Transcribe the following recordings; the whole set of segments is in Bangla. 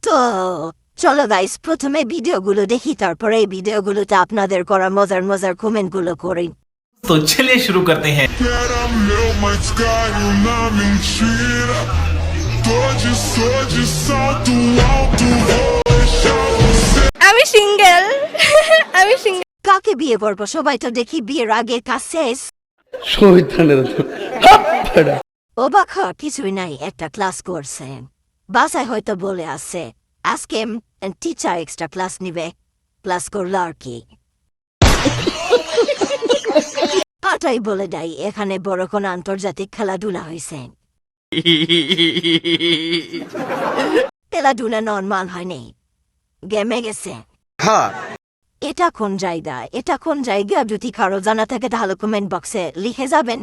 তো চলো গাইস, প্রথমে ভিডিওগুলো দেখি, তারপরে এই ভিডিওগুলোতে আপনাদের করা মজার মজার কমেন্টগুলো করি। तो चलिए शुरू करते हैं। Quero meu, mas caio na mentira. Tô de salto alto, vou deixar você. আমি সিঙ্গেল আমি সিঙ্গেল কাকে বিয়ে করবো? সবাই তো দেখি বিয়ের আগের কাজ শেষ। অবাক হওয়ার কিছুই নাই, একটা ক্লাস করছে, বাসায় হয়তো বলে আসছে আজকে টিচার এক্সট্রা ক্লাস নিবে, ক্লাস করলো আর কি। পাটাই বলে দেয় এখানে বড় কোন আন্তর্জাতিক খেলাধুলা হয়েছে। খেলাধুলা নর্মাল হয়নি, গেমে গেছে। এটা কোন জায়গা, এটা কোন জায়গা? যদি কারো জানা থাকে তাহলে কমেন্ট বক্সে লিখে যাবেন।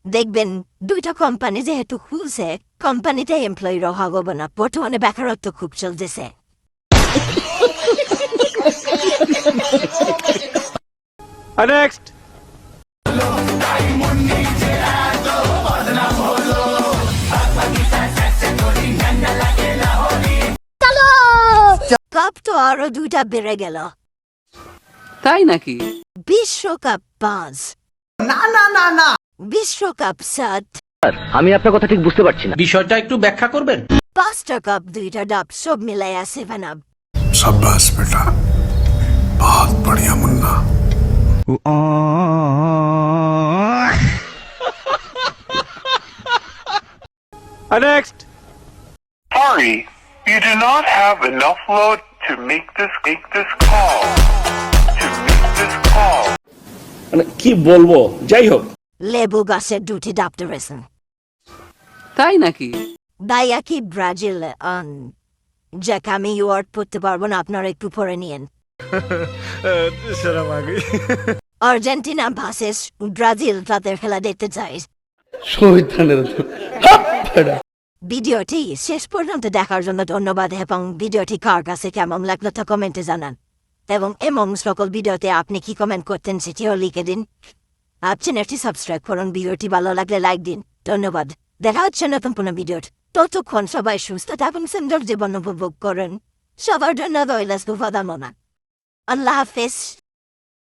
দেখবেন দুইটা কোম্পানি যেহেতু খুলছে, কোম্পানিতে এমপ্লয়ি রহা হবে না। বর্তমানে বেকারত্ব খুব চলতেছে। Next. কাপ তো আরো দুইটা বেড়ে গেল। তাই নাকি? বিশ্বকাপ 5, বিশ্বকাপ 7, আমি আপনার কথা ঠিক বুঝতে পারছি না। বিষয়টা একটু ব্যাখ্যা করবেন। 5টা কাপ, 2টা ডাব, সব মিলাইয়া 7 আপ। शाबाश बेटा, बहुत बढ़िया Munna. Next. Sorry, you do not have enough load to make this call. মানে কি বলবো, যাই হোক। লেবু গাছের দুটি ডাব ধরেছেন। তাই নাকি? দায়া কি ব্রাজিল যাক আমি ওয়ার্ড পড়তে পারবো না, আপনারা একটু পরে নিয়েন। আর্জেন্টিনা ভার্সেস ব্রাজিল তাদের খেলা দেখতে চাই। ভিডিওটি শেষ পর্যন্ত দেখার জন্য ধন্যবাদ, এবং ভিডিওটি কার কাছে কেমন লাগলো তা কমেন্টে জানান, এবং এমন সকল ভিডিওতে আপনি কি কমেন্ট করতেন সেটিও লিখে দিন। চ্যানেলটি সাবস্ক্রাইব করুন, ভিডিওটি ভালো লাগলে লাইক দিন। ধন্যবাদ, দেখা হচ্ছে নতুন কোনো ভিডিও। ততক্ষণ সবাই সুস্থ থাকুন, সুন্দর জীবন উপভোগ করুন। সবার জন্য রইল শুভকামনা। আল্লাহ হাফেজ।